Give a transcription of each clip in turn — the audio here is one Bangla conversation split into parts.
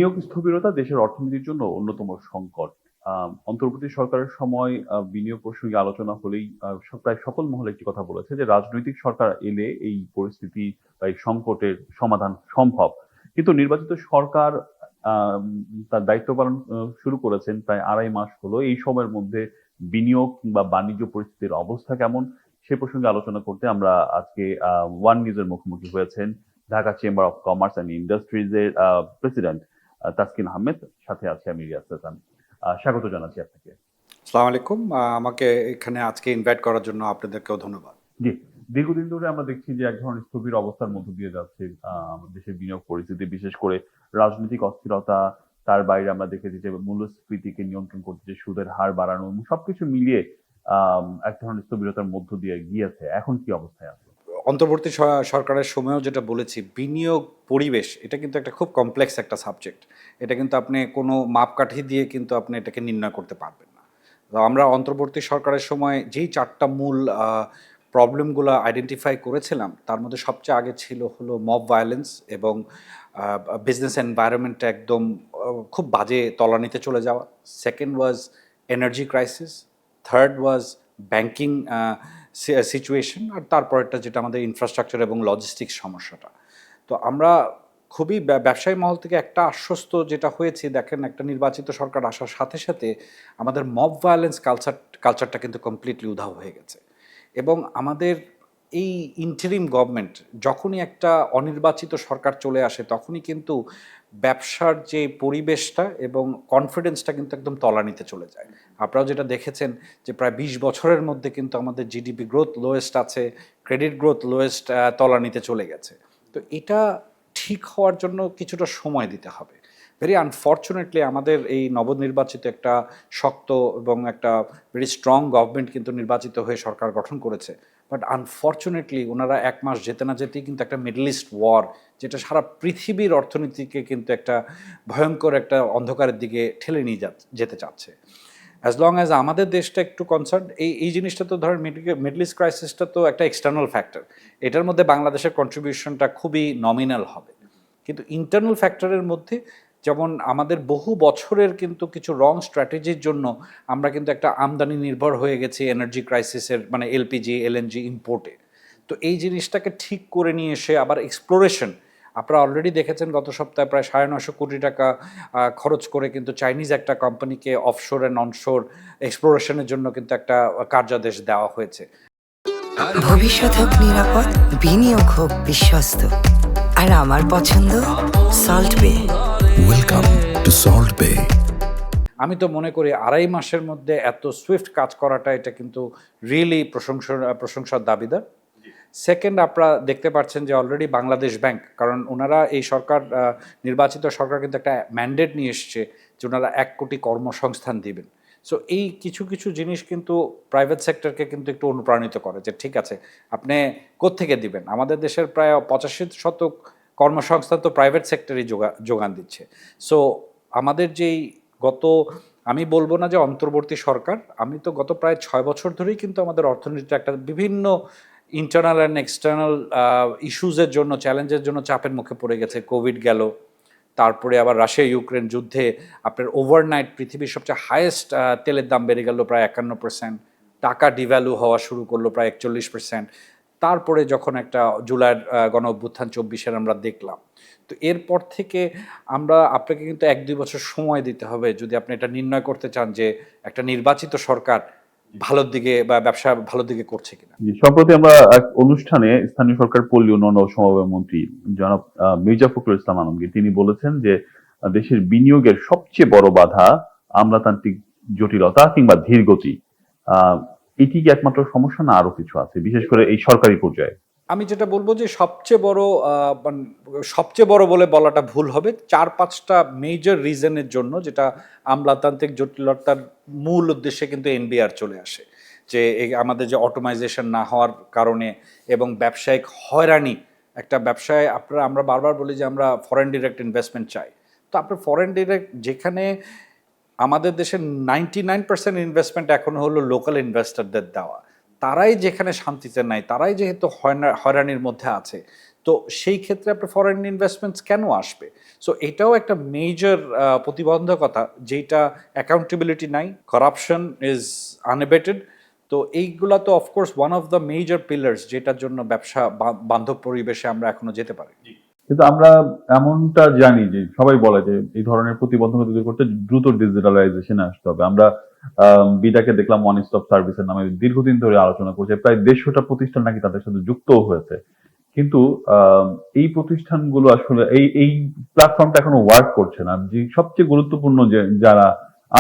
বিনিয়োগ স্থবিরতা দেশের অর্থনীতির জন্য অন্যতম সংকট। অন্তর্বর্তী সরকারের সময় বিনিয়োগ প্রসঙ্গে আলোচনা হলেই প্রায় সকল মহলে একটি কথা বলেছে যে রাজনৈতিক সরকার এলে এই পরিস্থিতি বা এই সংকটের সমাধান সম্ভব। কিন্তু নির্বাচিত সরকার আম তার দায়িত্ব পালন শুরু করেছেন প্রায় ২.৫ মাস হলো। এই সময়ের মধ্যে বিনিয়োগ কিংবা বাণিজ্য পরিস্থিতির অবস্থা কেমন? সে প্রসঙ্গে আলোচনা করতে আমরা আজকে ওয়ান নিউজের মুখোমুখি হয়েছেন Dhaka chamber of commerce and industries এর প্রেসিডেন্ট তাসকিন আহমেদ। সাথে আছি আমি রিয়াজ হাসান। স্বাগত জানাচ্ছি আপনাকে। আসসালামু আলাইকুম। আমাকে এখানে আজকে ইনভাইট করার জন্য আপনাদেরকেও ধন্যবাদ। জি, দীর্ঘদিন ধরে আমরা দেখছি যে এক ধরনের স্থবির অবস্থার মধ্য দিয়ে যাচ্ছে আমাদের দেশের বিনিয়োগ পরিস্থিতি, বিশেষ করে রাজনৈতিক অস্থিরতা। তার বাইরে আমরা দেখেছি যে মূল্যস্ফীতিকে নিয়ন্ত্রণ করতে যে সুদের হার বাড়ানো, সবকিছু মিলিয়ে এক ধরনের স্থবিরতার মধ্য দিয়ে গিয়েছে। এখন কি অবস্থায় আছে? অন্তর্বর্তী সরকারের সময়ও যেটা বলেছি, বিনিয়োগ পরিবেশ এটা কিন্তু একটা খুব কমপ্লেক্স একটা সাবজেক্ট। এটা কিন্তু আপনি কোনো মাপকাঠি দিয়ে কিন্তু আপনি এটাকে নির্ণয় করতে পারবেন না। তো আমরা অন্তর্বর্তী সরকারের সময় যেই ৪টা মূল প্রবলেমগুলো আইডেন্টিফাই করেছিলাম, তার মধ্যে সবচেয়ে আগে ছিল হলো মব ভায়োলেন্স এবং বিজনেস এনভায়রনমেন্টটা একদম খুব বাজে তলানিতে চলে যাওয়া। সেকেন্ড ওয়াজ এনার্জি ক্রাইসিস। থার্ড ওয়াজ ব্যাংকিং সিচুয়েশন। আর তারপরেরটা যেটা আমাদের ইনফ্রাস্ট্রাকচার এবং লজিস্টিক্স সমস্যাটা। তো আমরা খুবই ব্যবসায়ী মহল থেকে একটা আশ্বস্ত যেটা হয়েছে, দেখেন একটা নির্বাচিত সরকার আসার সাথে সাথে আমাদের মব ভায়োলেন্স কালচারটা কিন্তু কমপ্লিটলি উধাও হয়ে গেছে। এবং আমাদের এই ইন্টারিম গভর্নমেন্ট যখনই একটা অনির্বাচিত সরকার চলে আসে, তখনই কিন্তু ব্যবসার যে পরিবেশটা এবং কনফিডেন্সটা কিন্তু একদম তলানিতে চলে যায়। আপনারাও যেটা দেখেছেন যে প্রায় ২০ বছরের মধ্যে কিন্তু আমাদের জিডিপি গ্রোথ লোয়েস্ট আছে, ক্রেডিট গ্রোথ লোয়েস্ট তলানিতে চলে গেছে। তো এটা ঠিক হওয়ার জন্য কিছুটা সময় দিতে হবে। ভেরি আনফর্চুনেটলি আমাদের এই নবনির্বাচিত একটা শক্ত এবং একটা ভেরি স্ট্রং গভর্নমেন্ট কিন্তু নির্বাচিত হয়ে সরকার গঠন করেছে। বাট আনফর্চুনেটলি ওনারা ১ মাস যেতে না যেতেই কিন্তু একটা মিডল ইস্ট ওয়ার, যেটা সারা পৃথিবীর অর্থনীতিকে কিন্তু একটা ভয়ঙ্কর একটা অন্ধকারের দিকে ঠেলে নিয়ে যেতে চাচ্ছে। অ্যাজ লং অ্যাজ আমাদের দেশটা একটু কনসার্ন, এই জিনিসটা তো ধরেন মিডল ইস্ট ক্রাইসিসটা তো একটা এক্সটার্নাল ফ্যাক্টর। এটার মধ্যে বাংলাদেশের কন্ট্রিবিউশনটা খুবই নমিনাল হবে। কিন্তু ইন্টারনাল ফ্যাক্টরের মধ্যে যেমন আমাদের বহু বছরের কিন্তু কিছু রং স্ট্র্যাটেজির জন্য আমরা কিন্তু একটা আমদানি নির্ভর হয়ে গেছি এনার্জি ক্রাইসিসের, মানে এলপিজি এলএনজি ইম্পোর্টে। তো এই জিনিসটাকে ঠিক করে নিয়ে এসে আবার এক্সপ্লোরেশন, আপনারা অলরেডি দেখেছেন গত সপ্তাহে প্রায় ৯৫০ কোটি টাকা খরচ করে কিন্তু চাইনিজ একটা কোম্পানিকে অফশোর অ্যান্ড অনশোর এক্সপ্লোরেশনের জন্য কিন্তু একটা কার্যাদেশ দেওয়া হয়েছে। ভবিষ্যৎ হোক নিরাপদ, বিনিয়োগ হোক বিশ্বস্ত, আর আমার পছন্দ সল্ট বে। ওয়েলকাম টু সল্ট বে। আমি তো মনে করি ২.৫ মাসের মধ্যে এত সুইফট কাজ করাটা এটা কিন্তু রিয়েলি প্রশংসার দাবিদার। সেকেন্ড, আপনারা দেখতে পাচ্ছেন যে অলরেডি বাংলাদেশ ব্যাংক, কারণ ওনারা এই সরকার নির্বাচিত সরকার কিন্তু একটা ম্যান্ডেট নিয়ে এসছে যে ওনারা ১ কোটি কর্মসংস্থান দিবেন। সো এই কিছু কিছু জিনিস কিন্তু প্রাইভেট সেক্টরকে কিন্তু একটু অনুপ্রাণিত করে যে ঠিক আছে, আপনি কোত্থেকে দিবেন। আমাদের দেশের প্রায় ৮৫% কর্মসংস্থান তো প্রাইভেট সেক্টরই যোগান দিচ্ছে। সো আমাদের যেই গত, আমি বলবো না যে অন্তর্বর্তী সরকার, আমি তো গত প্রায় ৬ বছর ধরেই কিন্তু আমাদের অর্থনীতিটা একটা বিভিন্ন ইন্টারনাল অ্যান্ড এক্সটার্নাল ইস্যুজের জন্য, চ্যালেঞ্জের জন্য চাপের মুখে পড়ে গেছে। কোভিড গেল, তারপরে আবার রাশিয়া ইউক্রেন যুদ্ধে আপনার ওভারনাইট পৃথিবীর সবচেয়ে হাইয়েস্ট তেলের দাম বেড়ে গেল প্রায় ৫১%, টাকা ডিভ্যালু হওয়া শুরু করলো প্রায় ৪১%। তারপরে যখন একটা জুলাইয়ের গণ অভ্যুত্থান ২৪-এর আমরা দেখলাম। তো এরপর থেকে আমরা আপনাকে কিন্তু ১-২ বছর সময় দিতে হবে যদি আপনি এটা নির্ণয় করতে চান যে একটা নির্বাচিত সরকার ভালোর দিকে বা ব্যবসা ভালোর দিকে করছে কিনা। সম্প্রতি আমরা এক অনুষ্ঠানে স্থানীয় সরকার পল্লী উন্নয়ন ও সমবায় মন্ত্রী জনাব মির্জা ফখরুল ইসলাম আলমগীর তিনি বলেছেন যে দেশের বিনিয়োগের সবচেয়ে বড় বাধা আমলাতান্ত্রিক জটিলতা কিংবা ধীর গতি। আহ এটি কি একমাত্র সমস্যা না আরো কিছু আছে, বিশেষ করে এই সরকারি পর্যায়ে? আমি যেটা বলবো যে সবচেয়ে বড় বলে বলাটা ভুল হবে। ৪-৫টা মেজর রিজনের জন্য, যেটা আমলাতান্ত্রিক জটিলতার মূল উদ্দেশ্যে কিন্তু এনবিআর চলে আসে। যে আমাদের যে অটোমাইজেশন না হওয়ার কারণে এবং ব্যবসায়িক হয়রানি, একটা ব্যবসায় আমরা বারবার বলি যে আমরা ফরেন ডিরেক্ট ইনভেস্টমেন্ট চাই। তো আপনার ফরেন ডিরেক্ট, যেখানে আমাদের দেশের 99% ইনভেস্টমেন্ট এখন হলো লোকাল ইনভেস্টরদের দেওয়া। তারাই যেখানে শান্তিতে নাই, তারাই যেহেতু হয়রানির মধ্যে আছে, তো সেই ক্ষেত্রে আপনার ফরেন ইনভেস্টমেন্টস কেন আসবে? সো এটাও একটা মেজর প্রতিবন্ধকতা, যেটা অ্যাকাউন্টেবিলিটি নাই, করাপশন ইজ আনএবেটেড। তো এইগুলা তো of course one of the major pillars, যেটার জন্য ব্যবসা বান্ধব পরিবেশে আমরা এখনো যেতে পারি। কিন্তু আমরা এমনটা জানি যে সবাই বলে যে এই ধরনের প্রতিবন্ধকতা দূর করতে দ্রুত ডিজিটালাইজেশনে আসতে হবে। আমরা বিডাকে দেখলাম ওয়ান স্টপ সার্ভিসের নামে দীর্ঘদিন ধরে আলোচনা করছে, প্রায় 150টা প্রতিষ্ঠান নাকি তাদের সাথে যুক্তও হয়েছে। কিন্তু এই প্রতিষ্ঠানগুলো আসলে এই প্ল্যাটফর্মটা এখনো ওয়ার্ক করছে না। যে সবচেয়ে গুরুত্বপূর্ণ যে যারা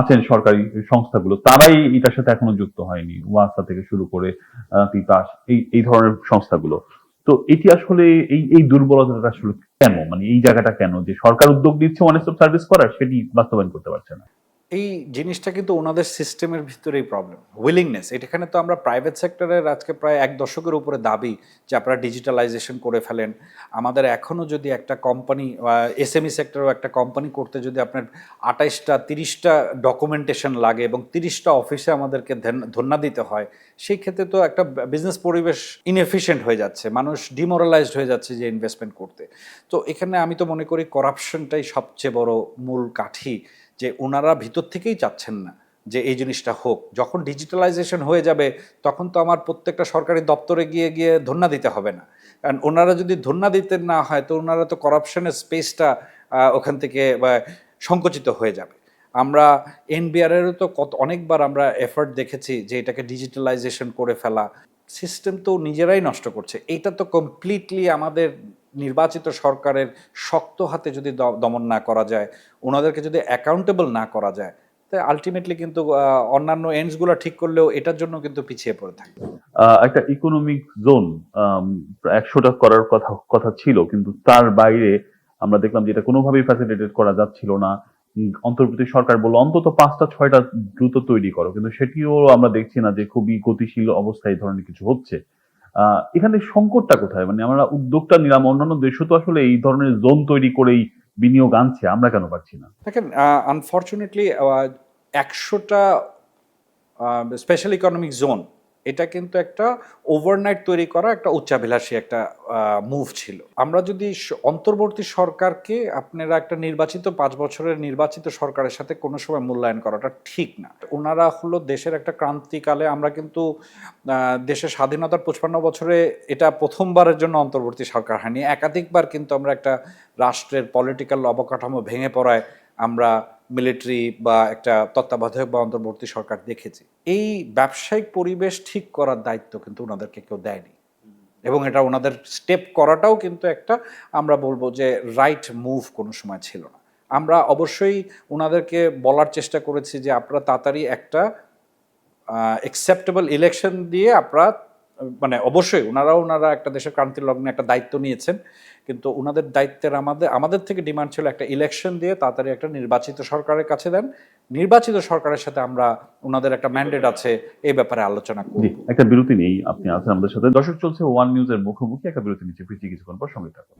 আছেন সরকারি সংস্থাগুলো, তারাই এটার সাথে এখনো যুক্ত হয়নি। ওয়াসা থেকে শুরু করে তিতাস, এই ধরনের সংস্থাগুলো। তো এটি আসলে এই দুর্বলতাটা আসলে কেন, মানে এই জায়গাটা কেন যে সরকার উদ্যোগ নিচ্ছে ওয়ান স্টপ সার্ভিস করার, সেটি বাস্তবায়ন করতে পারছে না? এই জিনিসটা কিন্তু ওনাদের সিস্টেমের ভিতরেই প্রবলেম, উইলিংনেস। এখানে তো আমরা প্রাইভেট সেক্টরের আজকে প্রায় 1 দশকের উপরে দাবি যে আপনারা ডিজিটালাইজেশন করে ফেলেন। আমাদের এখনও যদি একটা কোম্পানি, এসএমই সেক্টরেও একটা কোম্পানি করতে যদি আপনার 28টা 30টা ডকুমেন্টেশন লাগে এবং 30টা অফিসে আমাদেরকে ধন্যা দিতে হয়, সেই ক্ষেত্রে তো একটা বিজনেস পরিবেশ ইনএফিশিয়েন্ট হয়ে যাচ্ছে, মানুষ ডিমোরালাইজড হয়ে যাচ্ছে যে ইনভেস্টমেন্ট করতে। তো এখানে আমি তো মনে করি করাপশনটাই সবচেয়ে বড় মূল কাঠি, যে ওনারা ভিতর থেকেই চাচ্ছেন না যে এই জিনিসটা হোক। যখন ডিজিটালাইজেশন হয়ে যাবে তখন তো আমার প্রত্যেকটা সরকারি দপ্তরে গিয়ে গিয়ে ধন্যা দিতে হবে না, কারণ ওনারা যদি ধন্যা দিতে না হয় তো ওনারা তো করাপশনের স্পেসটা ওখান থেকে সংকুচিত হয়ে যাবে। আমরা এনবিআরেরও তো অনেকবার আমরা এফর্ট দেখেছি যে এটাকে ডিজিটালাইজেশন করে ফেলা, সিস্টেম তো নিজেরাই নষ্ট করছে। এটা তো কমপ্লিটলি আমাদের নির্বাচিত সরকারের শক্ত হাতে যদি দমন না করা যায়, ওনাদেরকে যদি অ্যাকাউন্টেবল না করা যায়, তাই আলটিমেটলি কিন্তু অন্যান্য এন্ডসগুলো ঠিক করলেও এটার জন্য কিন্তু পিছিয়ে পড়ে থাকে। একটা ইকোনমিক জোন 100টা করার কথা ছিল, কিন্তু তার বাইরে আমরা দেখলাম যে এটা কোনোভাবেই ফ্যাসিলিটেট করা যাচ্ছিল না। অন্তর্বর্তী সরকার বলল অন্তত 5টা 6টা দ্রুত তৈরি করো, কিন্তু সেটিও আমরা দেখছি না যে খুবই গতিশীল অবস্থায় এই ধরনের কিছু হচ্ছে। এখানে সংকটটা কোথায়? মানে আমরা উদ্যোগটা নিলাম, অন্যান্য দেশও তো আসলে এই ধরনের জোন তৈরি করেই বিনিয়োগ আনছে, আমরা কেন পারছি না? দেখেন, আনফর্চুনেটলি 100টা স্পেশাল ইকোনমিক জোন, এটা কিন্তু একটা ওভারনাইট তৈরি করা একটা উচ্চাভিলাষী একটা মুভ ছিল। আমরা যদি অন্তর্বর্তী সরকারকে আপনারা একটা নির্বাচিত 5 বছরের নির্বাচিত সরকারের সাথে কোনো সময় মূল্যায়ন করাটা ঠিক না। ওনারা হলো দেশের একটা ক্রান্তিকালে, আমরা কিন্তু দেশের স্বাধীনতার 55 বছরে এটা প্রথমবারের জন্য অন্তর্বর্তী সরকার হয়নি, একাধিকবার কিন্তু আমরা একটা রাষ্ট্রের পলিটিক্যাল অবকাঠামো ভেঙে পড়ায় আমরা মিলিটারি বা একটা তত্ত্বাবধায়ক বা অন্তর্বর্তী সরকার দেখেছি। এই ব্যবসায়িক পরিবেশ ঠিক করার দায়িত্ব কিন্তু ওনাদেরকে কেউ দেয়নি, এবং এটা ওনাদের স্টেপ করাটাও কিন্তু একটা, আমরা বলবো যে রাইট মুভ কোনো সময় ছিল না। আমরা অবশ্যই ওনাদেরকে বলার চেষ্টা করেছি যে আপনারা তাড়াতাড়ি একটা অ্যাকসেপ্টেবল ইলেকশন দিয়ে আপনারা, মানে অবশ্যই ওনারা একটা দেশের ক্রান্তির লগ্নে একটা দায়িত্ব নিয়েছেন, কিন্তু ওনাদের দায়িত্বের আমাদের থেকে ডিমান্ড ছিল একটা ইলেকশন দিয়ে তাড়াতাড়ি একটা নির্বাচিত সরকারের কাছে দেন। নির্বাচিত সরকারের সাথে আমরা, ওনাদের একটা ম্যান্ডেট আছে, এই ব্যাপারে আলোচনা জি, করব। একটা বিরতি নেই, আপনি আছেন আমাদের সাথে। দর্শক, চলছে ওয়ান নিউজের মুখোমুখি, একটা বিরতি নিচ্ছে, ফিরছি কিছুক্ষণ পর, সঙ্গে থাকুন।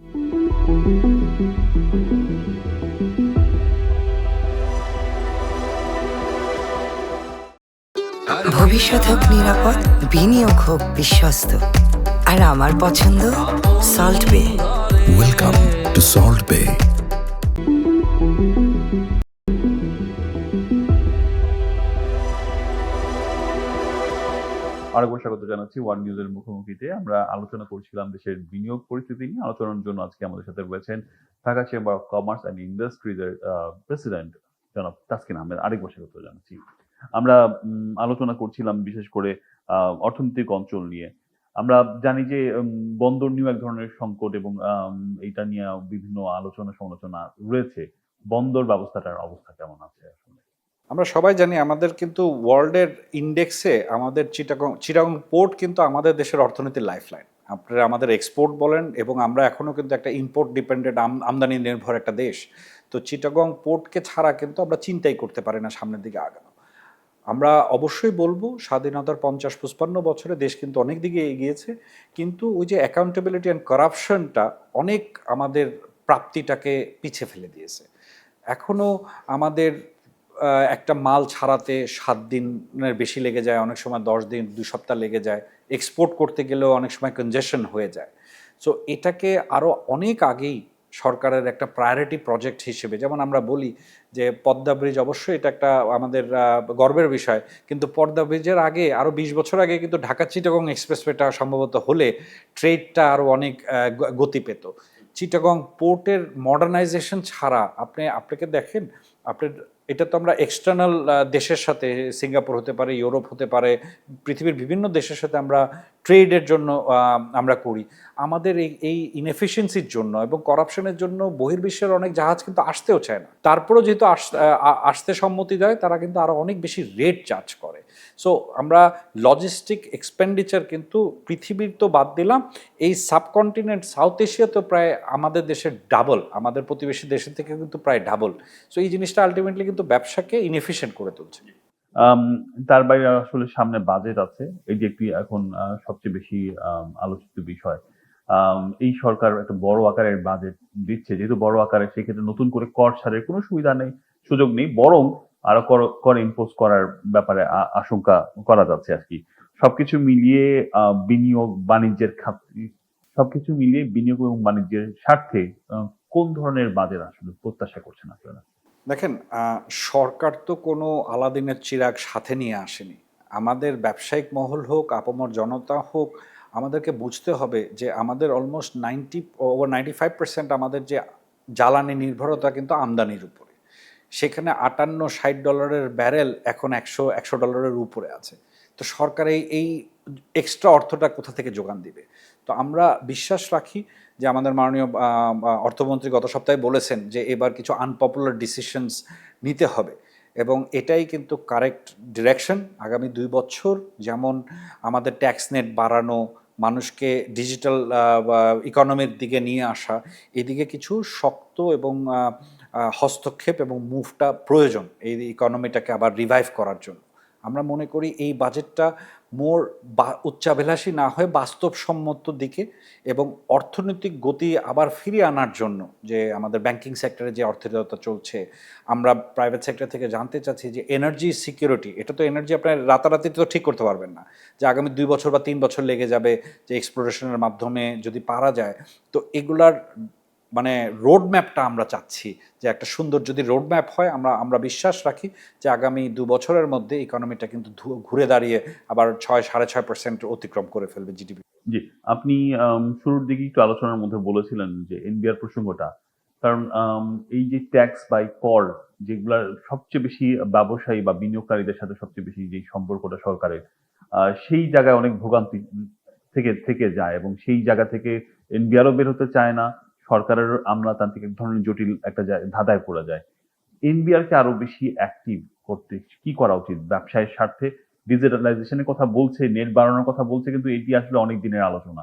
ভবিষ্যৎ হোক নিরাপদ, বিনিয়োগ হোক বিশ্বস্ত, আর আমার পছন্দ সল্ট বে। Welcome to Salt Bay. আরেকবার স্বাগত জানাচ্ছি ওয়ান নিউজের মুখোমুখিতে। আমরা আলোচনা করছিলাম দেশের বিনিয়োগ পরিস্থিতি নিয়ে। আলোচনার জন্য আজকে আমাদের সাথে রয়েছেন Dhaka chamber of commerce and ইন্ডাস্ট্রিজের প্রেসিডেন্ট জনাব তাসকিন আহমেদ। আরেকবার স্বাগত জানাচ্ছি। আমরা আলোচনা করছিলাম বিশেষ করে অর্থনৈতিক অঞ্চল নিয়ে। আমরা জানি যে বন্দর নিয়েও এক ধরনের সংকট, এবং এটা নিয়ে বিভিন্ন আলোচনা সমালোচনা রয়েছে। বন্দর ব্যবস্থাটার অবস্থা কেমন আছে আসলে? আমরা সবাই জানি আমাদের কিন্তু ওয়ার্ল্ডের ইন্ডেক্সে আমাদের চিটাগং পোর্ট কিন্তু আমাদের দেশের অর্থনীতির লাইফলাইন। আপনারা আমাদের এক্সপোর্ট বলেন, এবং আমরা এখনও কিন্তু একটা ইম্পোর্ট ডিপেন্ডেন্ট, আমদানি নির্ভর একটা দেশ। তো চিটাগং পোর্টকে ছাড়া কিন্তু আমরা চিন্তাই করতে পারি না সামনের দিকে আগানো। আমরা অবশ্যই বলবো স্বাধীনতার 50-55 বছরে দেশ কিন্তু অনেক দিকে এগিয়েছে, কিন্তু ওই যে অ্যাকাউন্টেবিলিটি অ্যান্ড করাপশনটা অনেক আমাদের প্রাপ্তিটাকে পিছে ফেলে দিয়েছে। এখনও আমাদের একটা মাল ছাড়াতে 7 দিনের বেশি লেগে যায়, অনেক সময় 10 দিন 2 সপ্তাহ লেগে যায়, এক্সপোর্ট করতে গেলেও অনেক সময় কনজেশন হয়ে যায়। সো এটাকে আরও অনেক আগেই সরকারের একটা প্রায়োরিটি প্রজেক্ট হিসেবে, যেমন আমরা বলি যে পদ্মা ব্রিজ, অবশ্যই এটা একটা আমাদের গর্বের বিষয়, কিন্তু পদ্মা ব্রিজের আগে আরও 20 বছর আগে কিন্তু ঢাকা চিটাগং এক্সপ্রেসওয়েটা সম্ভবত হলে ট্রেডটা আরও অনেক গতি পেত। চিটাগং পোর্টের মডার্নাইজেশন ছাড়া আপনাকে দেখেন, আপনার এটা তো আমরা এক্সটার্নাল দেশের সাথে, সিঙ্গাপুর হতে পারে, ইউরোপ হতে পারে, পৃথিবীর বিভিন্ন দেশের সাথে আমরা ট্রেডের জন্য আমরা করি। আমাদের এই ইনএফিসিয়েন্সির জন্য এবং করাপশনের জন্য বহির্বিশ্বের অনেক জাহাজ কিন্তু আসতেও চায় না। তারপরেও যেহেতু আসতে সম্মতি দেয়, তারা কিন্তু আরও অনেক বেশি রেট চার্জ করে। সো আমরা লজিস্টিক এক্সপেন্ডিচার কিন্তু পৃথিবীর তো বাদ দিলাম, এই সাবকন্টিনেন্ট সাউথ এশিয়া তো প্রায় আমাদের দেশের ডাবল, আমাদের প্রতিবেশী দেশের থেকে কিন্তু প্রায় ডাবল। সো এই জিনিসটা আলটিমেটলি কিন্তু ব্যবসাকে ইনএফিশিয়েন্ট করে তুলছে। তার বাইরে আসলে সামনে বাজেট আছে, এই যে একটি এখন সবচেয়ে বেশি আলোচিত বিষয়। এই সরকার একটা বড় আকারের বাজেট দিচ্ছে, যেহেতু বড় আকারে, সেক্ষেত্রে নতুন করে কর ছাড়ের কোনো সুবিধা নেই, সুযোগ নেই, বরং আরো কর ইম্পোজ করার ব্যাপারে আশঙ্কা করা যাচ্ছে আর কি। সবকিছু মিলিয়ে বিনিয়োগ বাণিজ্যের খাতে, সবকিছু মিলিয়ে বিনিয়োগ এবং বাণিজ্যের স্বার্থে কোন ধরনের বাজেট আসলে প্রত্যাশা করছেন আপনারা? দেখেন, সরকার তো কোনো আলাদিনের চিরাগ সাথে নিয়ে আসেনি। আমাদের ব্যবসায়িক মহল হোক, আপামর জনতা হোক, আমাদেরকে বুঝতে হবে যে আমাদের অলমোস্ট 95% আমাদের যে জ্বালানি নির্ভরতা কিন্তু আমদানির উপরে। সেখানে $58-60 ব্যারেল এখন $100 উপরে আছে। তো সরকার এই এক্সট্রা অর্থটা কোথা থেকে যোগান দিবে? তো আমরা বিশ্বাস রাখি যে আমাদের মাননীয় অর্থমন্ত্রী গত সপ্তাহে বলেছেন যে এবার কিছু আনপপুলার ডিসিশনস নিতে হবে, এবং এটাই কিন্তু কারেক্ট ডিরেকশন। আগামী 2 বছর যেমন আমাদের ট্যাক্স নেট বাড়ানো, মানুষকে ডিজিটাল ইকোনমির দিকে নিয়ে আসা, এদিকে কিছু শক্ত এবং হস্তক্ষেপ এবং মুভটা প্রয়োজন এই ইকোনমিটাকে আবার রিভাইভ করার জন্য। আমরা মনে করি এই বাজেটটা উচ্চাভিলাষী না হয়ে বাস্তবসম্মত দিকে এবং অর্থনৈতিক গতি আবার ফিরিয়ে আনার জন্য, যে আমাদের ব্যাংকিং সেক্টরে যে অর্থনীতিটা চলছে, আমরা প্রাইভেট সেক্টর থেকে জানতে চাচ্ছি যে এনার্জি সিকিউরিটি, এটা তো এনার্জি আপনার রাতারাতি তো ঠিক করতে পারবেন না, যে আগামী 2 বছর বা 3 বছর লেগে যাবে, যে এক্সপ্লোরেশনের মাধ্যমে যদি পারা যায়। তো এগুলার মানে রোড ম্যাপটা আমরা চাচ্ছি, যে একটা সুন্দর যদি রোড ম্যাপ হয়, আমরা বিশ্বাস রাখি যে আগামী 2 বছরের মধ্যে ইকোনমিটা কিন্তু ঘুরে দাঁড়িয়ে আবার 6-6.5% অতিক্রম করে ফেলবে জিডিপি। জি, আপনি শুরুর দিকে একটু আলোচনার মধ্যে বলেছিলেন যে এনবিআর প্রসঙ্গটা, কারণ এই যে ট্যাক্স বা কর, যেগুলার সবচেয়ে বেশি ব্যবসায়ী বা বিনিয়োগকারীদের সাথে সবচেয়ে বেশি যে সম্পর্কটা সরকারের, সেই জায়গায় অনেক ভোগান্তি থেকে যায়, এবং সেই জায়গা থেকে এনবিআরও বের হতে চায় না, সরকারের আমলাতান্ত্রিক এক ধরনের জটিল একটা ধাঁধায় পড়ে যায়। এনবিআর কে আরো বেশি অ্যাক্টিভ করতে কি করা উচিত? ব্যবসায়ের স্বার্থে ডিজিটালাইজেশনের কথা বলছে, নেট বাড়ানোর কথা বলছে, কিন্তু এটি আসলে অনেক দিনের আলোচনা।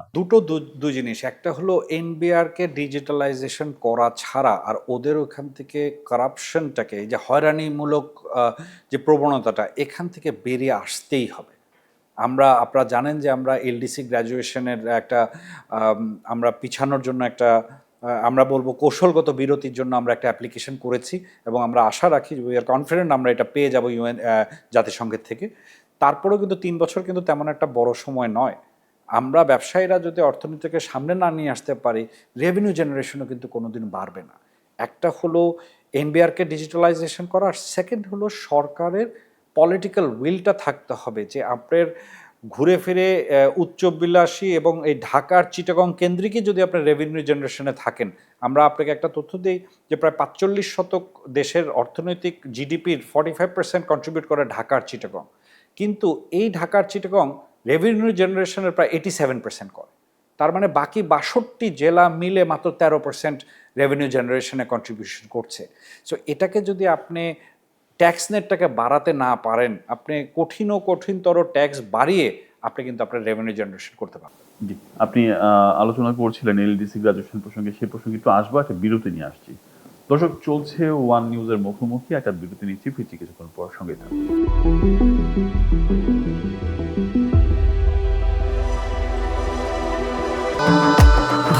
দুই জিনিস, একটা হলো এনবিআরকে ডিজিটালাইজেশন করা ছাড়া আর ওদের ওখান থেকে কারাপশনটাকে, এই যে হয়রানিমূলক যে প্রবণতাটা, এখান থেকে বেরিয়ে আসতেই হবে। আপনারা জানেন যে আমরা এলডিসি গ্র্যাজুয়েশনের একটা আমরা পিছানোর জন্য একটা আমরা বলবো কৌশলগত বিরতির জন্য আমরা একটা অ্যাপ্লিকেশন করেছি, এবং আমরা আশা রাখি, উই আর কনফিডেন্ট আমরা এটা পেয়ে যাব জাতিসংঘের থেকে। তারপরেও কিন্তু 3 বছর কিন্তু তেমন একটা বড় সময় নয়। আমরা ব্যবসায়ীরা যদি অর্থনীতিকে সামনে না নিয়ে আসতে পারি, রেভিনিউ জেনারেশনও কিন্তু কোনোদিন বাড়বে না। একটা হলো এনবিআরকে ডিজিটালাইজেশন করা, সেকেন্ড হলো সরকারের পলিটিক্যাল উইলটা থাকতে হবে, যে আপনার ঘুরে ফিরে উচ্চবিলাসী এবং এই ঢাকার চিটাগং কেন্দ্রিকই যদি আপনার রেভিনিউ জেনারেশনে থাকেন। আমরা আপনাকে একটা তথ্য দিই যে প্রায় 45% দেশের অর্থনৈতিক জিডিপির 45% কন্ট্রিবিউট করে ঢাকার চিটাগং, কিন্তু এই ঢাকার চিটাগং রেভিনিউ জেনারেশনের প্রায় 87% করে। তার মানে বাকি 62 জেলা মিলে মাত্র 13% রেভিনিউ জেনারেশনে কন্ট্রিবিউশন করছে। সো এটাকে যদি আপনি ট্যাক্স নেটটাকে বাড়াতে না পারেন, আপনি কঠিনতর ট্যাক্স বাড়িয়ে আপনি কিন্তু আপনার রেভিনিউ জেনারেশন করতে পারবেন। জি, আপনি আলোচনা করছিলেন এলডিসি গ্র্যাজুয়েশন প্রসঙ্গে, সেই প্রসঙ্গে একটু আসবো, একটা বিরতি নিয়ে আসছি। দর্শক, চলছে ওয়ান নিউজের মুখোমুখি, একটা বিরতি নিচ্ছি, ফিরছি কিছুক্ষণ পর, সঙ্গে থাকুন।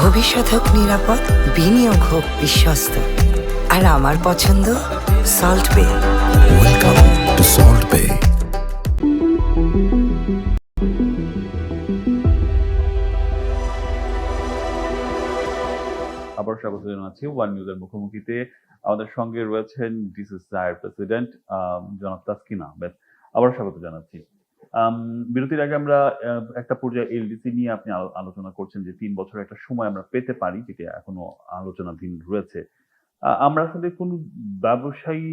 ভবিষ্যৎ হোক নিরাপদ, বিনিয়োগ হোক বিশ্বস্ত, আর আমার পছন্দ সল্ট বে। Welcome to Salt Bay. আবার স্বাগত জানাচ্ছি ওয়ান নিউজের মুখোমুখিতে। আমাদের সঙ্গে রয়েছেন ডিসিসিআই প্রেসিডেন্ট জনাব তাসকিন আহমেদ। আবার স্বাগত জানাচ্ছি। বিরতির আগে আমরা একটা পর্যায়ে এলডিসি নিয়ে আপনি আলোচনা করছেন যে 3 বছর একটা সময় আমরা পেতে পারি, যেটা এখনো আলোচনাধীন রয়েছে। আমরা আসলে কোন ব্যবসায়ী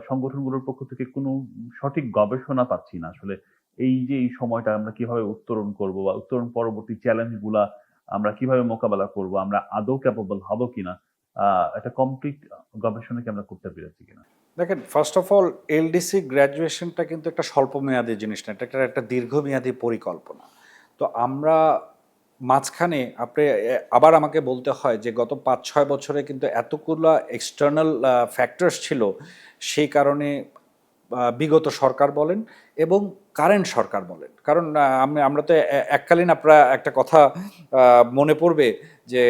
সংগঠনগুলোর পক্ষ থেকে কোনো সঠিক গবেষণা পাচ্ছি না আসলে। এই যে এই সময়টা আমরা কিভাবে উত্তরণ করব বা উত্তরণ পরবর্তী চ্যালেঞ্জগুলা আমরা কিভাবে মোকাবেলা করব, আমরা আদৌ ক্যাপেবল হব কিনা, একটা কমপ্লিট গবেষণা কি আমরা করতে পেরেছি কিনা? দেখেন, ফার্স্ট অফ অল এলডিসি গ্র্যাজুয়েশনটা কিন্তু একটা স্বল্পমেয়াদী জিনিস না, এটা একটা দীর্ঘমেয়াদী পরিকল্পনা। তো আমরা মাঝখানে আবার আমাকে বলতে হয় যে গত 5-6 বছরে কিন্তু এতগুলো এক্সটার্নাল ফ্যাক্টরস ছিল, সেই কারণে বিগত সরকার বলেন এবং কারেন্ট সরকার বলেন, কারণ আমরা তো এককালীন আপনারা একটা কথা মনে পড়বে যে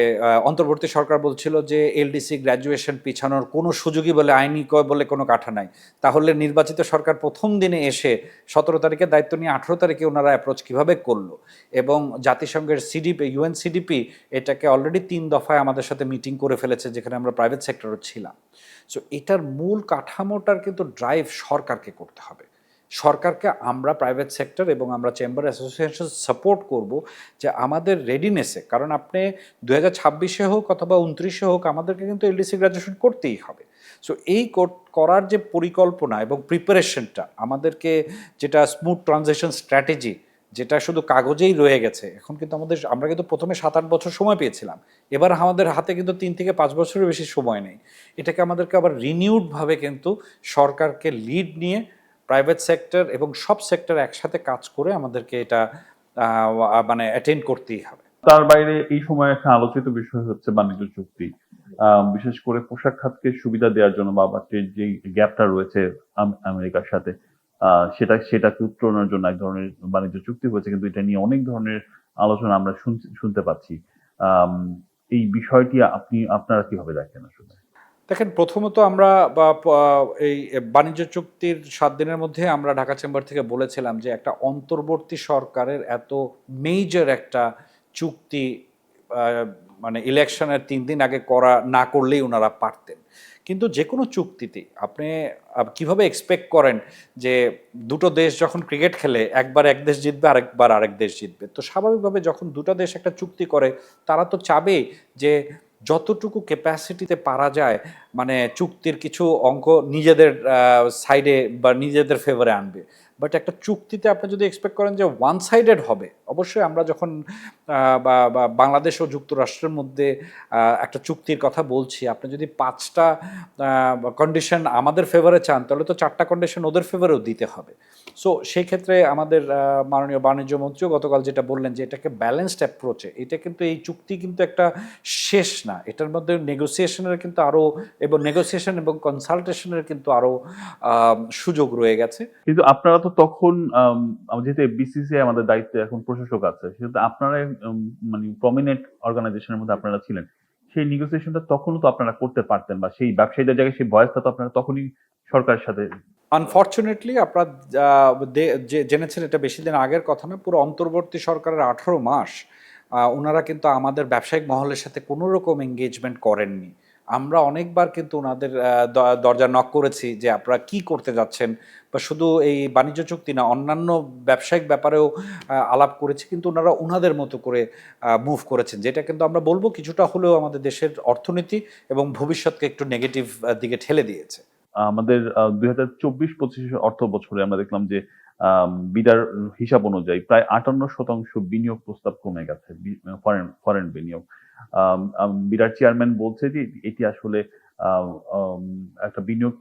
অন্তর্বর্তী সরকার বলছিল যে এলডিসি গ্র্যাজুয়েশন পিছানোর কোনো সুযোগই বলে আইনি বলে কোনো কাঠা নাই। তাহলে নির্বাচিত সরকার প্রথম দিনে এসে 17 তারিখে দায়িত্ব নিয়ে 18 তারিখে ওনারা অ্যাপ্রোচ কীভাবে করলো, এবং জাতিসংঘের সিডিপি ইউএনসিডিপি এটাকে অলরেডি 3 দফায় আমাদের সাথে মিটিং করে ফেলেছে, যেখানে আমরা প্রাইভেট সেক্টরও ছিলাম। সো এটার মূল কাঠামোটার কিন্তু ড্রাইভ সরকারকে করতে হবে। সরকারকে আমরা প্রাইভেট সেক্টর এবং আমরা চেম্বার অ্যাসোসিয়েশন সাপোর্ট করব যে আমাদের রেডিনেসে, কারণ আপনি 2026-এ হোক অথবা 29-এ হোক আমাদেরকে কিন্তু এলডিসি গ্র্যাজুয়েশন করতেই হবে। সো এই করার যে পরিকল্পনা এবং প্রিপারেশনটা আমাদেরকে, যেটা স্মুথ ট্রানজিশন স্ট্র্যাটেজি, যেটা শুধু কাগজেই রয়ে গেছে, এখন কিন্তু আমরা কিন্তু প্রথমে 7-8 বছর সময় পেয়েছিলাম, এবার আমাদের হাতে কিন্তু 3 থেকে 5 বছরের বেশি সময় নেই। এটাকে আমাদেরকে আবার রিনিউডভাবে কিন্তু সরকারকে লিড নিয়ে প্রাইভেট সেক্টর এবং সব সেক্টর একসাথে কাজ করে আমাদেরকে এটা মানে অ্যাটেন্ড করতেই হবে। তার বাইরে এই সময় একটা আলোচিত বিষয় হচ্ছে বাণিজ্য চুক্তি, বিশেষ করে পোশাক খাতকে সুবিধা দেওয়ার জন্য বা যে গ্যাপটা রয়েছে আমেরিকার সাথে, সেটাকে উত্তরণের জন্য এক ধরনের বাণিজ্য চুক্তি হয়েছে, কিন্তু এটা নিয়ে অনেক ধরনের আলোচনা আমরা শুনতে পাচ্ছি। এই বিষয়টি আপনারা কিভাবে দেখেন আসলে? দেখেন, প্রথমত আমরা এই বাণিজ্য চুক্তির 7 দিনের মধ্যে আমরা ঢাকা চেম্বার থেকে বলেছিলাম যে একটা অন্তর্বর্তী সরকারের এত মেজর একটা চুক্তি মানে ইলেকশনের 3 দিন আগে না করলেই ওনারা পারতেন। কিন্তু যে কোনো চুক্তিতে আপনি কিভাবে এক্সপেক্ট করেন যে দুটো দেশ যখন ক্রিকেট খেলে একবার এক দেশ জিতবে আরেকবার আরেক দেশ জিতবে, তো স্বাভাবিকভাবে যখন দুটো দেশ একটা চুক্তি করে তারা তো চাবে যে যতটুকু ক্যাপাসিটিতে পারা যায়, মানে চুক্তির কিছু অঙ্ক নিজেদের সাইডে বা নিজেদের ফেভারে আনবে। বাট একটা চুক্তিতে আপনি যদি এক্সপেক্ট করেন যে ওয়ান সাইডেড হবে, অবশ্যই আমরা যখন বাংলাদেশ ও যুক্তরাষ্ট্রের মধ্যে একটা চুক্তির কথা বলছি, আপনি যদি 5টা কন্ডিশন আমাদের ফেভারে চান, তাহলে তো 4টা কন্ডিশন ওদের ফেভারেও দিতে হবে। সো সেই ক্ষেত্রে আমাদের মাননীয় বাণিজ্য মন্ত্রীও গতকাল যেটা বললেন যে এটাকে ব্যালেন্সড অ্যাপ্রোচে, এটা কিন্তু এই চুক্তি কিন্তু একটা শেষ না, এটার মধ্যে নেগোসিয়েশনের কিন্তু আরও নেগোসিয়েশন এবং কনসালটেশনের কিন্তু আরও সুযোগ রয়ে গেছে। কিন্তু আপনারা তো তখন যেহেতু বিসিসিআই আমাদের দায়িত্বে এখন প্রশাসক আছে, সেহেতু আপনারা মানে প্রমিনেন্ট অর্গানাইজেশনের মধ্যে আপনারা ছিলেন, সেই নেগোসিয়েশনটা তখনও তো আপনারা করতে পারতেন, বা সেই ব্যবসায়ীদের জায়গায় সেই ভয়েসটা তো আপনারা তখনই সরকারের সাথে। আনফর্চুনেটলি আপনারা জেনেছেন, এটা বেশি দিন আগের কথা না, পুরো অন্তর্বর্তী সরকারের 18 মাস ওনারা কিন্তু আমাদের ব্যবসায়িক মহলের সাথে কোনো রকম এঙ্গেজমেন্ট করেননি। আমরা অনেকবার কিন্তু ওনাদের দরজা নক করেছি যে আপনারা কি করতে যাচ্ছেন, বা শুধু এই বাণিজ্য চুক্তি না, অন্যান্য ব্যবসায়িক ব্যাপারেও আলাপ করেছি, কিন্তু ওনারা ওনাদের মতো করে মুভ করেছেন, যেটা কিন্তু আমরা বলবো কিছুটা হলেও আমাদের দেশের অর্থনীতি এবং ভবিষ্যৎকে একটু নেগেটিভ দিকে ঠেলে দিয়েছে। আমাদের 2024-25 অর্থ বছরে আমরা দেখলাম যে বিডার হিসাব অনুযায়ী প্রায় 58% বিনিয়োগ প্রস্তাব কমে গেছে, ফরেন বিনিয়োগ। বিডার চেয়ারম্যান বলছে যে এটি আসলে একটা বিনিয়োগ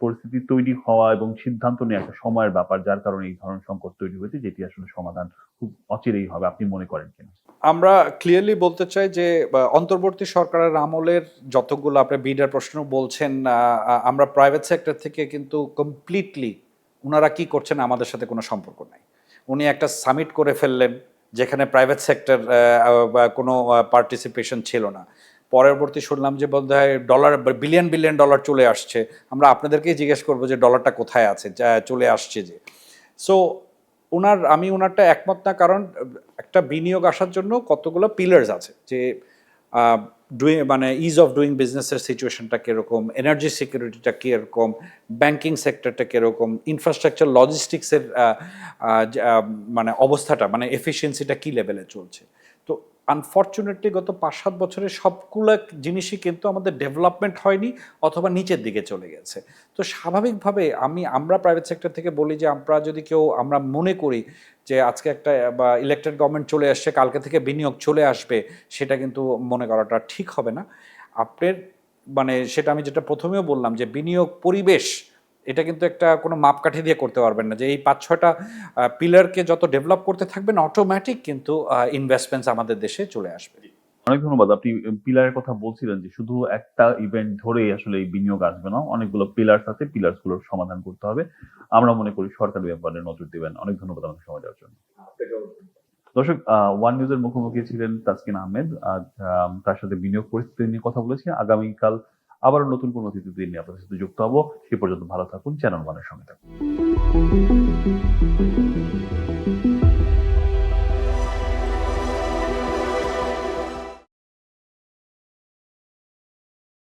পরিস্থিতি তৈরি হওয়া এবং সিদ্ধান্ত নেওয়া একটা সময়ের ব্যাপার, যার কারণে এই ধরনের সংকট তৈরি হয়েছে, যেটি আসলে সমাধান খুব অচিরেই হবে। আপনি মনে করেন কিনা? আমরা ক্লিয়ারলি বলতে চাই যে অন্তর্বর্তী সরকারের আমলের যতগুলো আপনি বিডার প্রশ্ন বলছেন, আমরা প্রাইভেট সেক্টর থেকে কিন্তু কমপ্লিটলি ওনারা কি করছেন আমাদের সাথে কোনো সম্পর্ক নাই। উনি একটা সামিট করে ফেললেন যেখানে প্রাইভেট সেক্টর কোনো পার্টিসিপেশন ছিল না। পরবর্তী শুনলাম যে বোধহয় ডলার বিলিয়ন বিলিয়ন ডলার চলে আসছে। আমরা আপনাদেরকেই জিজ্ঞেস করবো যে ডলারটা কোথায় আছে, চলে আসছে যে। সো আমি ওনারটা একমত না, কারণ একটা বিনিয়োগ আসার জন্য কতগুলো পিলার্স আছে, যে মানে ইজ অফ ডুইং বিজনেসের সিচুয়েশনটা কীরকম, এনার্জি সিকিউরিটিটা কীরকম, ব্যাংকিং সেক্টরটা কীরকম, ইনফ্রাস্ট্রাকচার লজিস্টিক্সের মানে অবস্থাটা, মানে এফিসিয়েন্সিটা কী লেভেলে চলছে। তো আনফর্চুনেটলি গত 5-7 বছরে সবগুলো জিনিসই কিন্তু আমাদের ডেভেলপমেন্ট হয়নি, অথবা নিচের দিকে চলে গেছে। তো স্বাভাবিকভাবে আমরা প্রাইভেট সেক্টর থেকে বলি যে আমরা মনে করি যে আজকে একটা বা ইলেক্টেড গভর্নমেন্ট চলে আসছে, কালকে থেকে বিনিয়োগ চলে আসবে, সেটা কিন্তু মনে করাটা ঠিক হবে না। আপনার মানে সেটা আমি যেটা প্রথমেও বললাম, যে বিনিয়োগ পরিবেশ এটা কিন্তু একটা কোনো মাপকাঠি দিয়ে করতে পারবেন না, যে এই 5-6টা পিলারকে যত ডেভেলপ করতে থাকবেন, অটোমেটিক কিন্তু ইনভেস্টমেন্টস আমাদের দেশে চলে আসবে। অনেক ধন্যবাদ। আপনি পিলারের কথা বলছিলেন যে শুধু একটা ইভেন্ট ধরেই আসলে এই বিনিয়োগ আসবে না, অনেকগুলো পিলার্স আছে, পিলার্স গুলোর সমাধান করতে হবে। আমরা মনে করি সরকার ব্যাপারে নজর দেবেন। অনেক ধন্যবাদ আমাদের সময় দেওয়ার জন্য। দর্শক, ওয়ান নিউজের মুখোমুখি ছিলেন তাসকিন আহমেদ। আজ তার সাথে বিনিয়োগ পরিস্থিতি নিয়ে কথা বলেছি। আগামীকাল আবারও নতুন কোনো অতিথি নিয়ে আপনাদের সাথে যুক্ত হবো। সে পর্যন্ত ভালো থাকুন, চ্যানেল ওয়ানের সঙ্গে থাকুন।